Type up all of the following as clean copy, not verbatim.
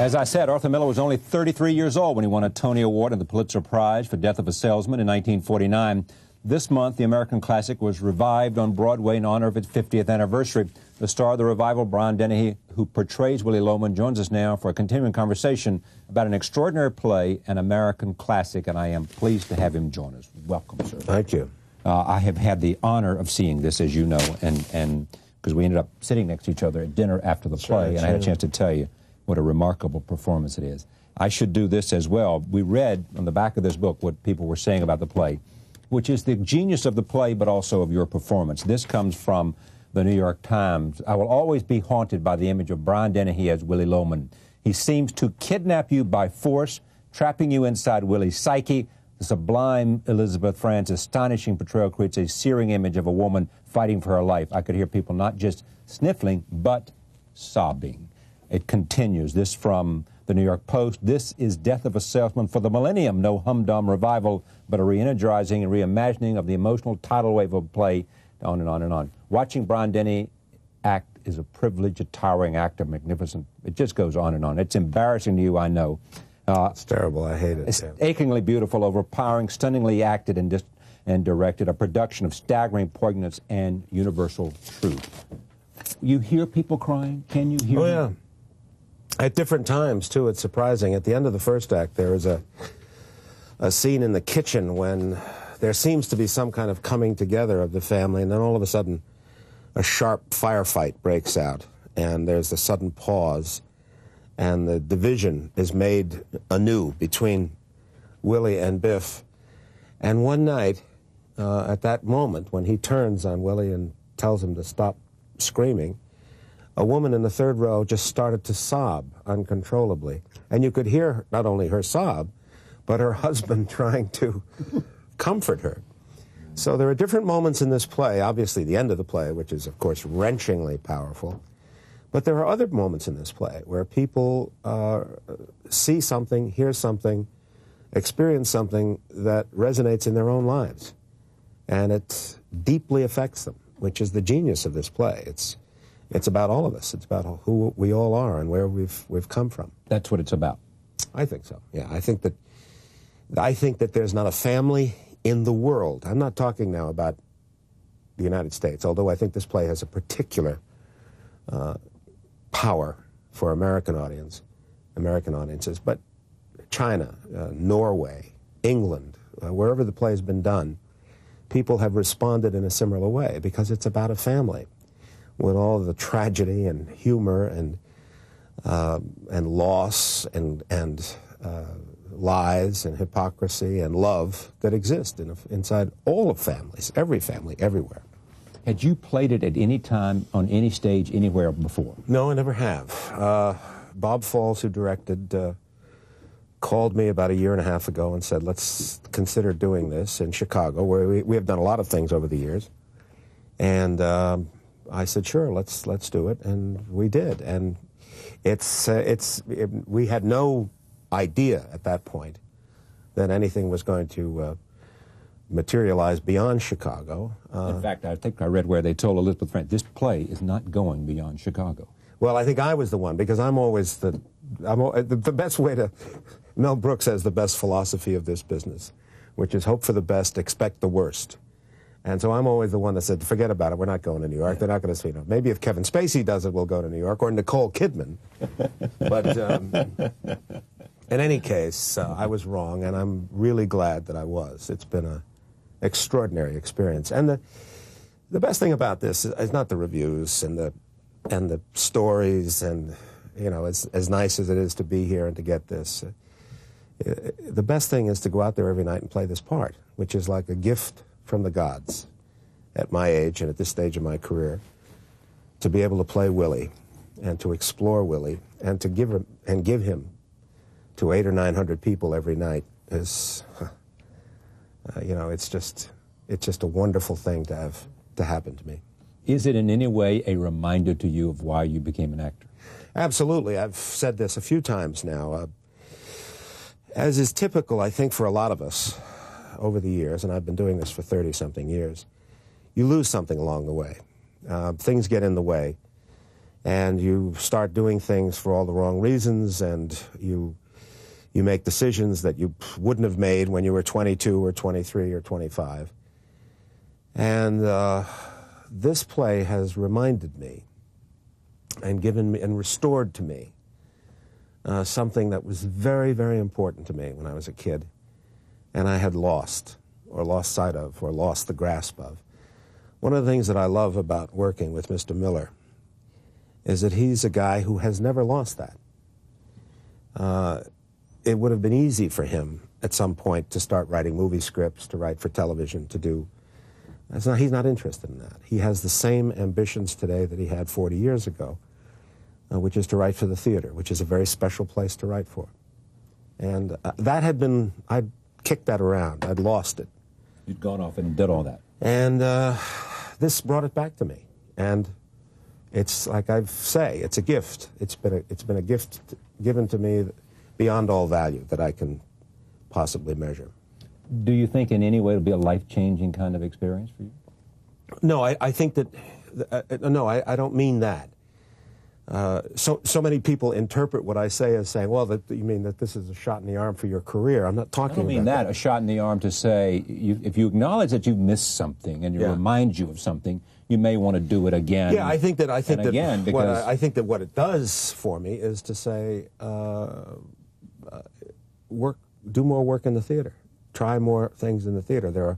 As I said, Arthur Miller was only 33 years old when he won a Tony Award and the Pulitzer Prize for Death of a Salesman in 1949. This month, the American classic was revived on Broadway in honor of its 50th anniversary. The star of the revival, Dennehy, who portrays Willy Loman, joins us now for a continuing conversation about an extraordinary play, an American classic, and I am pleased to have him join us. Welcome, sir. Thank you. I have had the honor of seeing this, as you know, and because we ended up sitting next to each other at dinner after the play, and I had a chance to tell you what a remarkable performance it is. I should do this as well. We read on the back of this book what people were saying about the play, which is the genius of the play, but also of your performance. This comes from the New York Times. I will always be haunted by the image of Dennehy as Willy Loman. He seems to kidnap you by force, trapping you inside Willy's psyche. The sublime Elizabeth Fran's astonishing portrayal creates a searing image of a woman fighting for her life. I could hear people not just sniffling, but sobbing. It continues. This from the New York Post. This is Death of a Salesman for the millennium. No humdrum revival, but a re-energizing and reimagining of the emotional tidal wave of play, on and on and on. Watching Dennehy act is a privilege, a towering act, a magnificent. It just goes on and on. It's embarrassing to you, I know. It's terrible. I hate it. It's achingly beautiful, overpowering, stunningly acted and directed, a production of staggering poignance and universal truth. You hear people crying? Can you hear them? Yeah. At different times, too, it's surprising. At the end of the first act, there is a scene in the kitchen when there seems to be some kind of coming together of the family, and then all of a sudden a sharp firefight breaks out, and there's a sudden pause, and the division is made anew between Willie and Biff. And one night, at that moment, when he turns on Willie and tells him to stop screaming, a woman in the third row just started to sob uncontrollably. And you could hear not only her sob, but her husband trying to comfort her. So there are different moments in this play, obviously the end of the play, which is, of course, wrenchingly powerful. But there are other moments in this play where people see something, hear something, experience something that resonates in their own lives. And it deeply affects them, which is the genius of this play. It's about all of us. It's about who we all are and where we've come from. That's what it's about. I think so. Yeah, I think that there's not a family in the world. I'm not talking now about the United States, although I think this play has a particular power for American audiences. But China, Norway, England, wherever the play has been done, people have responded in a similar way because it's about a family with all the tragedy and humor and loss and lies and hypocrisy and love that exist inside all of families, every family, everywhere. Had you played it at any time, on any stage, anywhere before? No, I never have. Bob Falls, who directed, called me about a year and a half ago and said, let's consider doing this in Chicago, where we have done a lot of things over the years. And I said, sure, let's do it, and we did. And we had no idea at that point that anything was going to materialize beyond Chicago. In fact, I think I read where they told Elizabeth Fran, this play is not going beyond Chicago. Well, I think I was the one, because I'm always the best way to, Mel Brooks has the best philosophy of this business, which is hope for the best, expect the worst. And so I'm always the one that said, forget about it, we're not going to New York. They're not going to see it. Maybe if Kevin Spacey does it, we'll go to New York, or Nicole Kidman. But in any case, I was wrong, and I'm really glad that I was. It's been an extraordinary experience. And the best thing about this is not the reviews and the stories, and, you know, as nice as it is to be here and to get this, the best thing is to go out there every night and play this part, which is like a gift from the gods at my age and at this stage of my career, to be able to play Willie and to explore Willie and to give him to 800 or 900 people every night is, you know, it's just a wonderful thing to happen to me. Is it in any way a reminder to you of why you became an actor? Absolutely. I've said this a few times now. As is typical, I think, for a lot of us over the years, and I've been doing this for 30-something years, you lose something along the way. Things get in the way, and you start doing things for all the wrong reasons, and you make decisions that you wouldn't have made when you were 22 or 23 or 25. And this play has reminded me and given me and restored to me something that was very, very important to me when I was a kid, and I had lost sight of, or lost the grasp of. One of the things that I love about working with Mr. Miller is that he's a guy who has never lost that. It would have been easy for him at some point to start writing movie scripts, to write for television, to do. He's not interested in that. He has the same ambitions today that he had 40 years ago, which is to write for the theater, which is a very special place to write for. And that had been, I'd kicked that around. I'd lost it. You'd gone off and did all that. And this brought it back to me. And it's like I say, it's a gift. It's been a gift given to me beyond all value that I can possibly measure. Do you think in any way it'll be a life-changing kind of experience for you? No, I think that, no, I don't mean that. So many people interpret what I say as saying, well, you mean that this is a shot in the arm for your career. I'm not talking about that. I don't mean that, a shot in the arm to say, if you acknowledge that you've missed something and it reminds you of something, you may want to do it again. Yeah, I think that what it does for me is to say, do more work in the theater. Try more things in the theater. There are a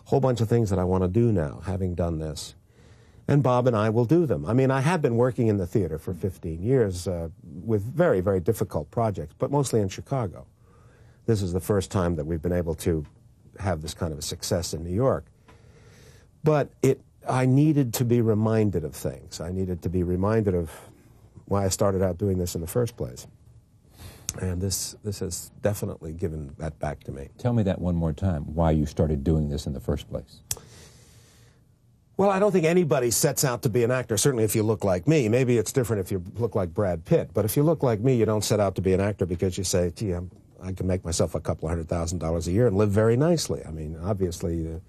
whole bunch of things that I want to do now, having done this. And Bob and I will do them. I mean, I have been working in the theater for 15 years with very, very difficult projects, but mostly in Chicago. This is the first time that we've been able to have this kind of a success in New York. But I needed to be reminded of things. I needed to be reminded of why I started out doing this in the first place. And this has definitely given that back to me. Tell me that one more time, why you started doing this in the first place. Well, I don't think anybody sets out to be an actor, certainly if you look like me. Maybe it's different if you look like Brad Pitt. But if you look like me, you don't set out to be an actor because you say, gee, I can make myself a couple of $100,000 a year and live very nicely. I mean, obviously,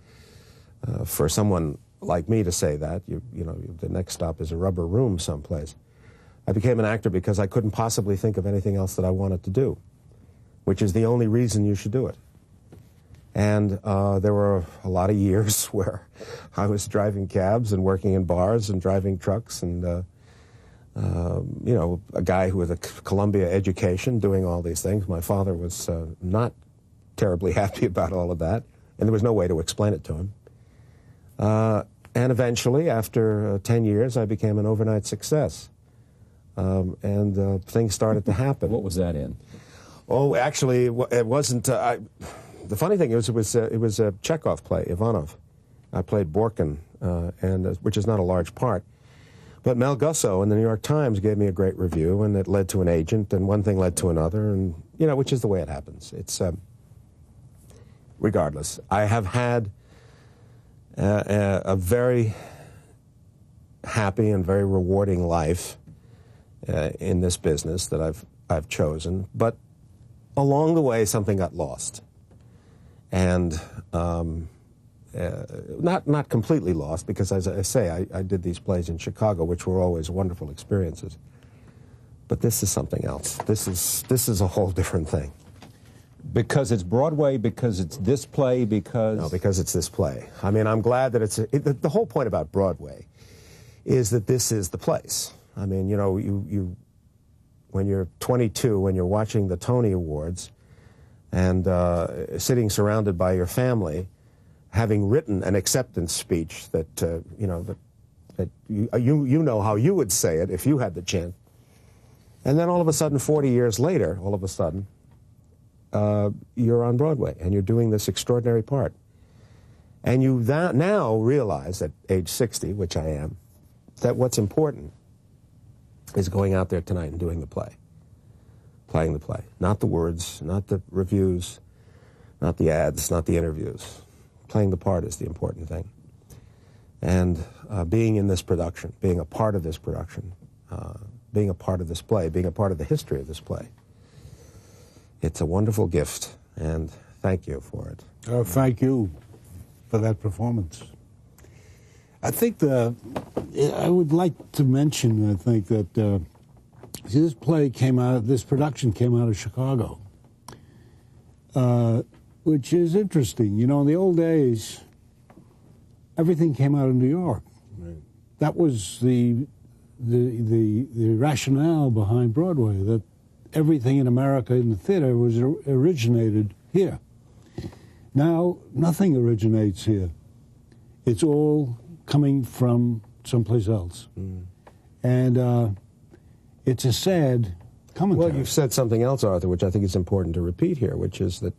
for someone like me to say that, you know, the next stop is a rubber room someplace. I became an actor because I couldn't possibly think of anything else that I wanted to do, which is the only reason you should do it. And there were a lot of years where I was driving cabs and working in bars and driving trucks and, you know, a guy who had a Columbia education doing all these things. My father was not terribly happy about all of that, and there was no way to explain it to him. And eventually, after 10 years, I became an overnight success. And things started to happen. What was that in? Oh, actually, it wasn't. The funny thing is, it was a Chekhov play, Ivanov. I played Borkin, which is not a large part. But Mel Gusso in the New York Times gave me a great review, and it led to an agent, and one thing led to another, and you know, which is the way it happens. It's regardless. I have had a very happy and very rewarding life in this business that I've chosen, but along the way something got lost, and not completely lost, because as I say, I did these plays in Chicago, which were always wonderful experiences. But this is something else. This is a whole different thing. Because it's Broadway, because it's this play, because... No, because it's this play. I mean, I'm glad that the whole point about Broadway is that this is the place. I mean, you know, when you're 22, when you're watching the Tony Awards and sitting surrounded by your family, having written an acceptance speech that, you know, that you know how you would say it if you had the chance. And then all of a sudden, 40 years later, all of a sudden, you're on Broadway and you're doing this extraordinary part. And you now realize at age 60, which I am, that what's important is going out there tonight and doing the play, playing the play. Not the words, not the reviews, not the ads, not the interviews. Playing the part is the important thing. And being in this production, being a part of this production, being a part of this play, being a part of the history of this play, it's a wonderful gift, and thank you for it. Thank you for that performance. I think the I would like to mention, I think, that this production came out of Chicago, which is interesting. You know, in the old days, everything came out of New York. Right. That was the rationale behind Broadway, that everything in America in the theater was originated here. Now, nothing originates here. It's all coming from someplace else. Mm. And it's a sad commentary. Well, you've said something else, Arthur, which I think is important to repeat here, which is that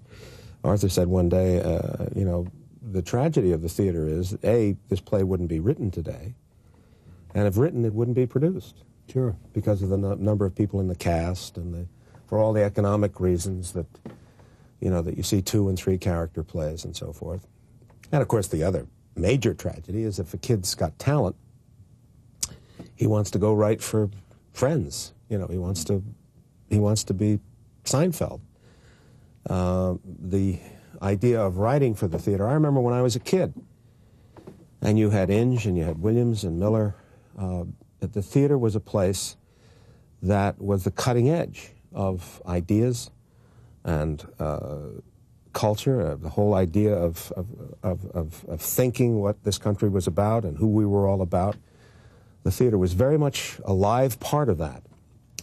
Arthur said one day, you know, the tragedy of the theater is, A, this play wouldn't be written today, and if written, it wouldn't be produced. Sure. Because of the number of people in the cast and for all the economic reasons that, you know, that you see 2- and 3-character plays and so forth. And, of course, the other major tragedy is if a kid's got talent, he wants to go write for Friends. You know, he wants to be Seinfeld. The idea of writing for the theater, I remember when I was a kid, and you had Inge and you had Williams and Miller, that the theater was a place that was the cutting edge of ideas and culture, the whole idea of thinking what this country was about and who we were all about. The theater was very much a live part of that,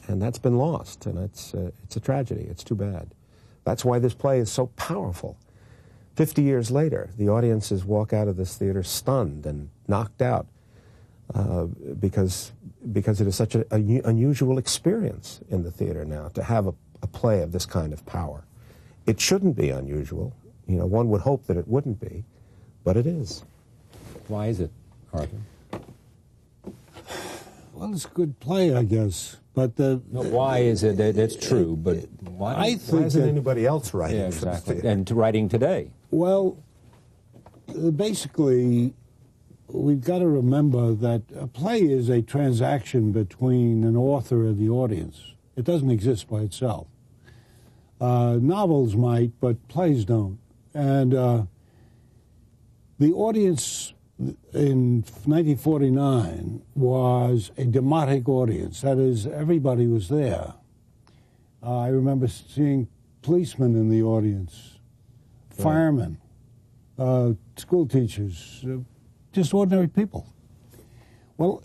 and that's been lost, and it's a tragedy. It's too bad. That's why this play is so powerful. 50 years later, the audiences walk out of this theater stunned and knocked out because it is such an unusual experience in the theater now to have a play of this kind of power. It shouldn't be unusual. You know, one would hope that it wouldn't be, but it is. Why is it, Arthur? Well, it's a good play, I guess. But why is it? That's true, but why isn't anybody else writing? Yeah, exactly. And writing today. Well, basically, we've got to remember that a play is a transaction between an author and the audience. It doesn't exist by itself. Novels might, but plays don't. And the audience in 1949 was a demotic audience. That is, everybody was there. I remember seeing policemen in the audience, firemen, school teachers, just ordinary people. Well,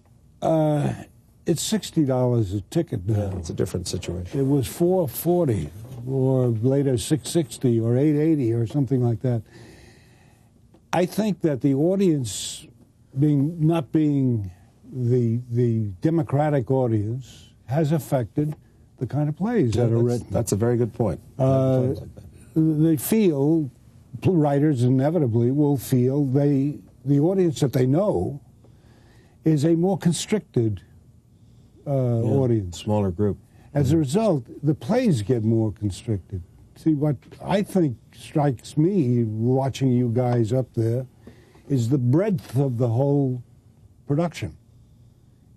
it's $60 a ticket now. Yeah, it's a different situation. It was $4.40, or later $6.60 or $8.80 or something like that. I think that the audience not being the democratic audience has affected the kind of plays that are written. That's a very good point. They feel, writers inevitably will feel, the audience that they know is a more constricted audience. Smaller group. As a result, the plays get more constricted. See, what I think strikes me, watching you guys up there, is the breadth of the whole production.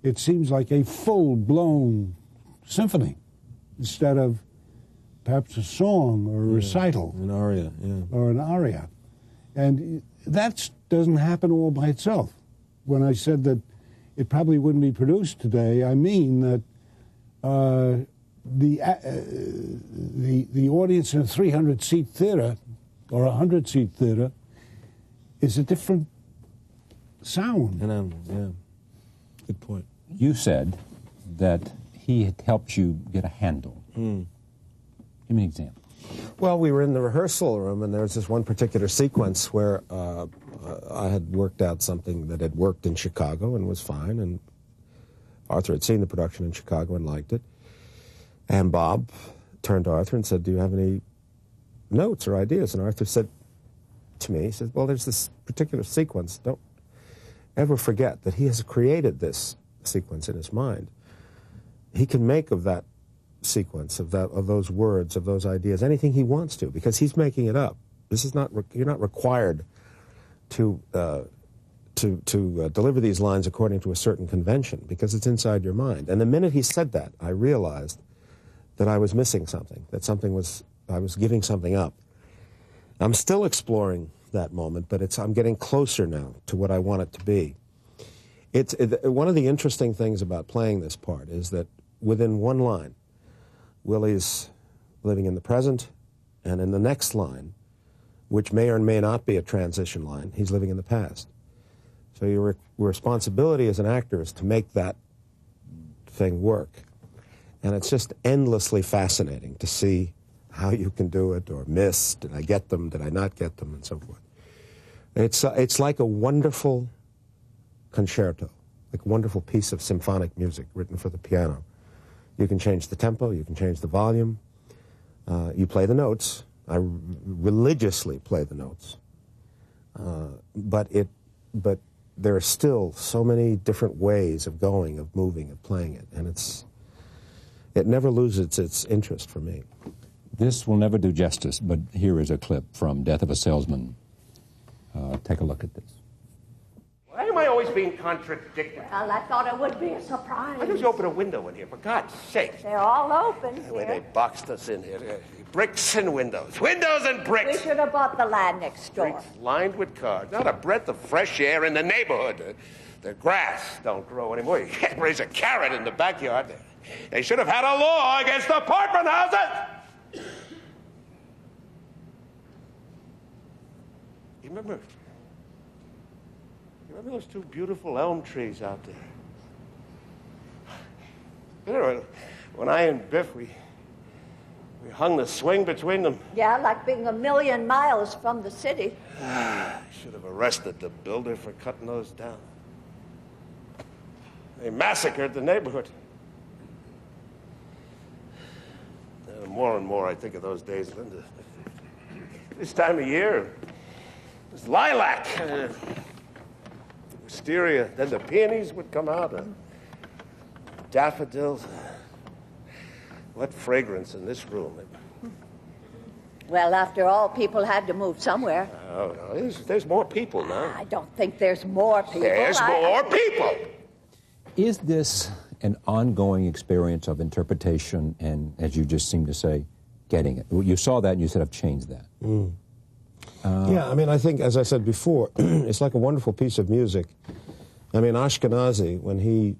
It seems like a full-blown symphony instead of perhaps a song or a recital. An aria, yeah. Or an aria. And that doesn't happen all by itself. When I said that it probably wouldn't be produced today, I mean that the audience in a 300-seat theater or a 100-seat theater is a different sound. Yeah. Good point. You said that he had helped you get a handle. Give me an example. Well, we were in the rehearsal room, and there was this one particular sequence where I had worked out something that had worked in Chicago and was fine, and Arthur had seen the production in Chicago and liked it. And Bob turned to Arthur and said, "Do you have any notes or ideas?" And Arthur said to me, he said, "Well, there's this particular sequence. Don't ever forget that he has created this sequence in his mind. He can make of that sequence, of those words, of those ideas, anything he wants to, because he's making it up. This is not, you're not required to deliver these lines according to a certain convention, because it's inside your mind." And the minute he said that, I realized that I was missing something, that I was giving something up. I'm still exploring that moment, but I'm getting closer now to what I want it to be. One of the interesting things about playing this part is that within one line, Willie's living in the present, and in the next line, which may or may not be a transition line, he's living in the past. So your responsibility as an actor is to make that thing work. And it's just endlessly fascinating to see how you can do it, or miss, did I get them, did I not get them, and so forth. It's like a wonderful concerto, like a wonderful piece of symphonic music written for the piano. You can change the tempo, you can change the volume, you play the notes. I religiously play the notes, but there are still so many different ways of going, of moving, of playing it, and it never loses its interest for me. This will never do justice, but here is a clip from Death of a Salesman. Take a look at this. Why am I always being contradicted? Well, I thought it would be a surprise. Why don't you open a window in here, for God's sake? They're all open The way they here. boxed us in here. Bricks and windows. Windows and We bricks. should have bought the land next door. Streets lined with cars. Not a breath of fresh air in the neighborhood. The grass don't grow anymore. You can't raise a carrot in the backyard. They should have had a law against apartment houses. You remember those two beautiful elm trees out there? You know, when I and Biff, we hung the swing between them. Yeah, like being a million miles from the city. I should have arrested the builder for cutting those down. They massacred the neighborhood. More and more I think of those days, Linda. This time of year, it was lilac, wisteria. Then the peonies would come out, daffodils. What fragrance in this room. Well, after all, people had to move somewhere. Oh, no, there's more people now. I don't think there's more people. There's more people. Is this an ongoing experience of interpretation and, as you just seem to say, getting it? You saw that and you said, I've changed that. Yeah, I mean, I think, as I said before, it's like a wonderful piece of music. I mean, Ashkenazi, when he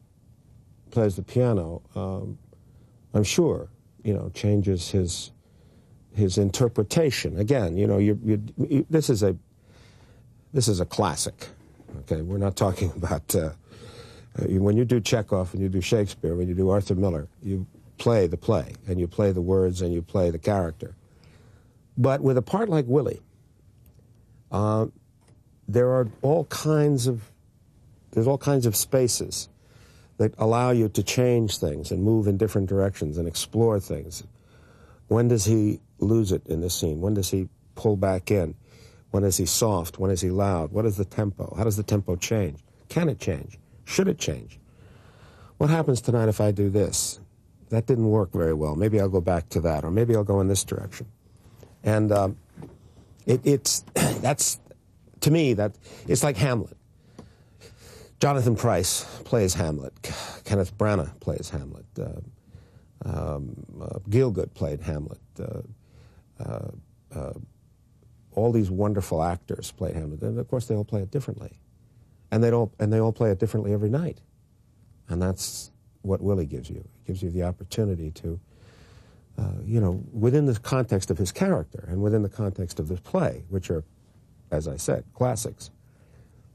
plays the piano, I'm sure, changes his interpretation. Again, this is a classic. Okay, we're not talking about when you do Chekhov and you do Shakespeare, when you do Arthur Miller, you play the play and you play the words and you play the character. But with a part like Willie, there are all kinds of spaces that allow you to change things and move in different directions and explore things. When does he lose it in this scene? When does he pull back in? When is he soft? When is he loud? What is the tempo? How does the tempo change? Can it change? Should it change? What happens tonight if I do this? That didn't work very well. Maybe I'll go back to that, or maybe I'll go in this direction. And that's, to me, that it's like Hamlet. Jonathan Pryce plays Hamlet. Kenneth Branagh plays Hamlet. Gielgud played Hamlet. All these wonderful actors played Hamlet, and of course they all play it differently, and they all play it differently every night, and that's what Willie gives you. It gives you the opportunity to, within the context of his character and within the context of the play, which are, as I said, classics.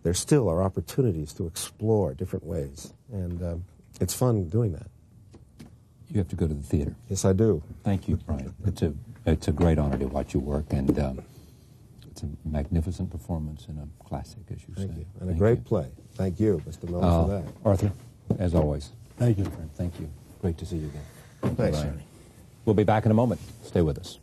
There still are opportunities to explore different ways, and it's fun doing that. You have to go to the theater. Yes, I do. Thank you, Brian. It's a great honor to watch you work, and it's a magnificent performance and a classic, as you say. Thank you. And a great play. Thank you, Mr. Miller, for that. Arthur, as always. Thank you. Thank you. Great to see you again. Thanks, Brian. Ernie. We'll be back in a moment. Stay with us.